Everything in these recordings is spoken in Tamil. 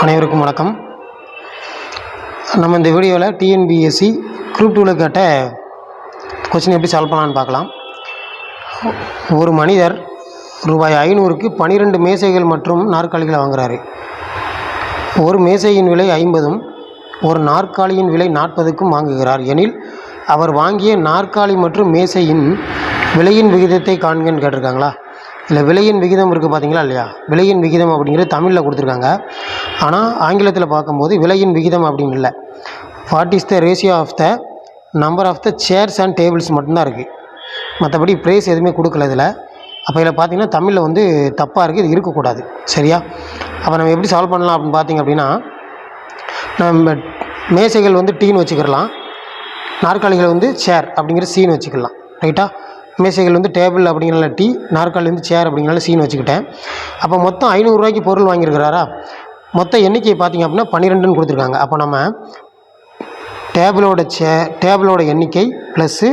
அனைவருக்கும் வணக்கம். நம்ம இந்த வீடியோவில் டிஎன்பிஎஸ்சி குரூப் 2ல் கேட்ட கொஸ்டின் எப்படி சால்வ் பண்ணலான்னு பார்க்கலாம். ஒரு மனிதர் ரூபாய் 500க்கு 12 மேசைகள் மற்றும் நாற்காலிகளை வாங்குகிறாரு. ஒரு மேசையின் விலை 50ம் ஒரு நாற்காலியின் விலை 40க்கும் வாங்குகிறார் எனில் அவர் வாங்கிய நாற்காலி மற்றும் மேசையின் விலையின் விகிதத்தை காண்கன்னு கேட்டிருக்காங்களா. இல்லை விலையின் விகிதம் இருக்குது பார்த்தீங்களா இல்லையா. விலையின் விகிதம் அப்படிங்கிறது தமிழில் கொடுத்துருக்காங்க. ஆனால் ஆங்கிலத்தில் பார்க்கும்போது விலையின் விகிதம் அப்படின்னு இல்லை. What is the ratio of the number of the chairs and tables மட்டும்தான் இருக்குது. மற்றபடி ப்ரைஸ் எதுவுமே கொடுக்கல இதில். அப்போ இதில் பார்த்திங்கன்னா தமிழில் தப்பாக இருக்குது, இது இருக்கக்கூடாது. சரியா? அப்போ நம்ம எப்படி சால்வ் பண்ணலாம் அப்படின்னு பார்த்திங்க அப்படின்னா, நம்ம மேசைகள் டீன்னு வச்சுக்கிடலாம், நாற்காலிகள் சேர் அப்படிங்கிற சீன் வச்சுக்கலாம். ரைட்டா? மேசைகள் டேபிள் அப்படிங்கிறனால டி, நாற்காலி சேர் அப்படிங்கிறனால சீன் வச்சுக்கிட்டேன். அப்போ மொத்தம் 500 ரூபாய்க்கு பொருள் வாங்கியிருக்கிறாரா. மொத்த எண்ணிக்கை பார்த்திங்க அப்படின்னா 12ன்னு கொடுத்துருக்காங்க. அப்போ நம்ம டேபிளோட எண்ணிக்கை ப்ளஸ்ஸு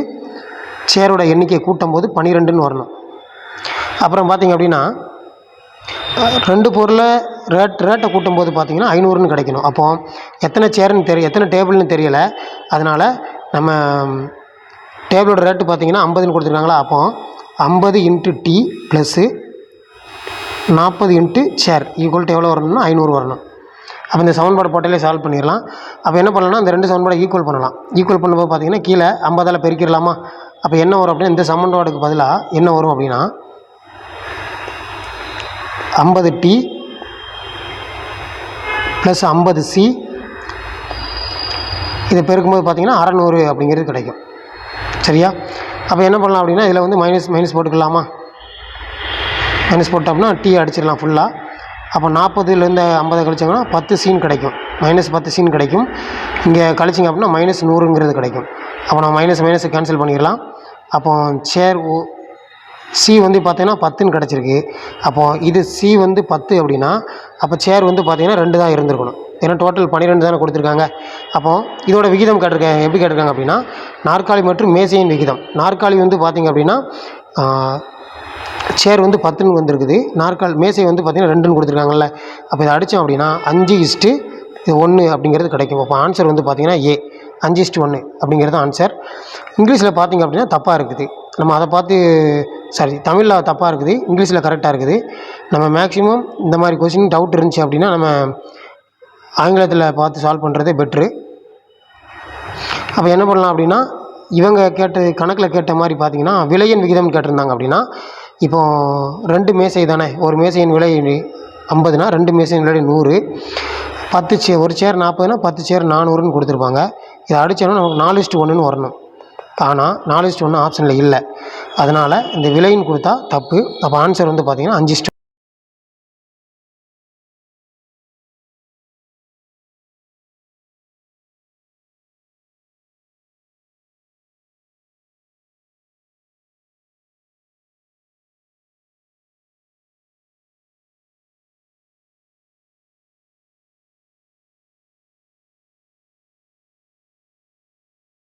சேரோட எண்ணிக்கை கூட்டும் போது 12ன்னு வரணும். அப்புறம் பார்த்திங்க அப்படின்னா ரெண்டு பொருளை ரேட்டை கூட்டும்போது பார்த்திங்கன்னா 500ன்னு கிடைக்கணும். அப்போது எத்தனை சேர்ன்னு எத்தனை டேபிள்னு தெரியலை. அதனால் நம்ம டேபிளோட ரேட்டு பார்த்திங்கன்னா 50ன்னு கொடுத்துருக்காங்களா. அப்போ 50 into T plus 40 into chair equal to எவ்வளோ வரணும்னா 500 வரணும். அப்போ இந்த சமன்பாடு போட்டாலே சால்வ் பண்ணிடலாம். அப்போ என்ன பண்ணலாம்னா இந்த ரெண்டு சமன்பாடை ஈக்குவல் பண்ணலாம். ஈக்குவல் பண்ணும்போது பார்த்திங்கன்னா கீழே 50ஆல் பெருக்கிடலாமா. அப்போ என்ன வரும் அப்படின்னா இந்த சமன்பாடுக்கு பதிலாக என்ன வரும் அப்படின்னா 50t ப்ளஸ் 50c இதை பெருக்கும்போது பார்த்திங்கன்னா 600 அப்படிங்கிறது கிடைக்கும். சரியா? அப்போ என்ன பண்ணலாம் அப்படின்னா இதில் மைனஸ் போட்டுக்கலாமா. மைனஸ் போட்டோம்னா டீ அடிச்சிடலாம் ஃபுல்லாக. அப்போ 40லேருந்து 50 கழிச்சோம்னா 10 சீன் கிடைக்கும், -10 சீன் கிடைக்கும். இங்கே கழிச்சிங்க அப்படின்னா -100ங்கிறது கிடைக்கும். அப்போ நம்ம மைனஸ் கேன்சல் பண்ணிடலாம். அப்போ சேர் சி பார்த்தீங்கன்னா 10ன்னு கிடச்சிருக்கு. அப்போது இது சி 10 அப்படின்னா அப்போ சேர் பார்த்தீங்கன்னா 2 தான் இருந்திருக்கணும். ஏன்னா டோட்டல் 12 தானே கொடுத்துருக்காங்க. அப்போது இதோட விகிதம் கேட்டிருக்காங்க. எப்படி கேட்டிருக்காங்க அப்படின்னா நாற்காலி மற்றும் மேசையின் விகிதம். நாற்காலி பார்த்திங்க அப்படின்னா சேர் 10ன்னு வந்திருக்குது. மேசை பார்த்திங்கன்னா 2ன்னு கொடுத்துருக்காங்கல்ல. அப்போ இதை அடித்தோம் அப்படின்னா 5:1 அப்படிங்கிறது கிடைக்கும். அப்போ ஆன்சர் பார்த்திங்கன்னா ஏ 5:1 அப்படிங்கிறது ஆன்சர். இங்கிலீஷில் பார்த்திங்க அப்படின்னா தப்பாக இருக்குது. நம்ம அதை பார்த்து தமிழில் தப்பாக இருக்குது, இங்கிலீஷில் கரெக்டாக இருக்குது. நம்ம மேக்ஸிமம் இந்த மாதிரி கொஸ்டின் டவுட் இருந்துச்சு அப்படின்னா நம்ம ஆங்கிலத்தில் பார்த்து சால்வ் பண்ணுறதே பெட்ரு. அப்போ என்ன பண்ணலாம் அப்படின்னா இவங்க கணக்கில் கேட்ட மாதிரி பார்த்திங்கன்னா விலையின் விகிதம் கேட்டிருந்தாங்க அப்படின்னா இப்போது 2 மேசை தானே, ஒரு மேசையின் விலை 50னா 2 மேசையின் விலை 100. 10 ஒரு சேர் 40னா 10 சேர் 400ன்னு கொடுத்துருப்பாங்க. இதை அடித்தோன்னா நமக்கு 4:1ன்னு வரணும். ஆனால் 4:1 ஆப்ஷனில் இல்லை. அதனால் இந்த விலைன்னு கொடுத்தா தப்பு. அப்போ ஆன்சர் பார்த்திங்கன்னா 5:1.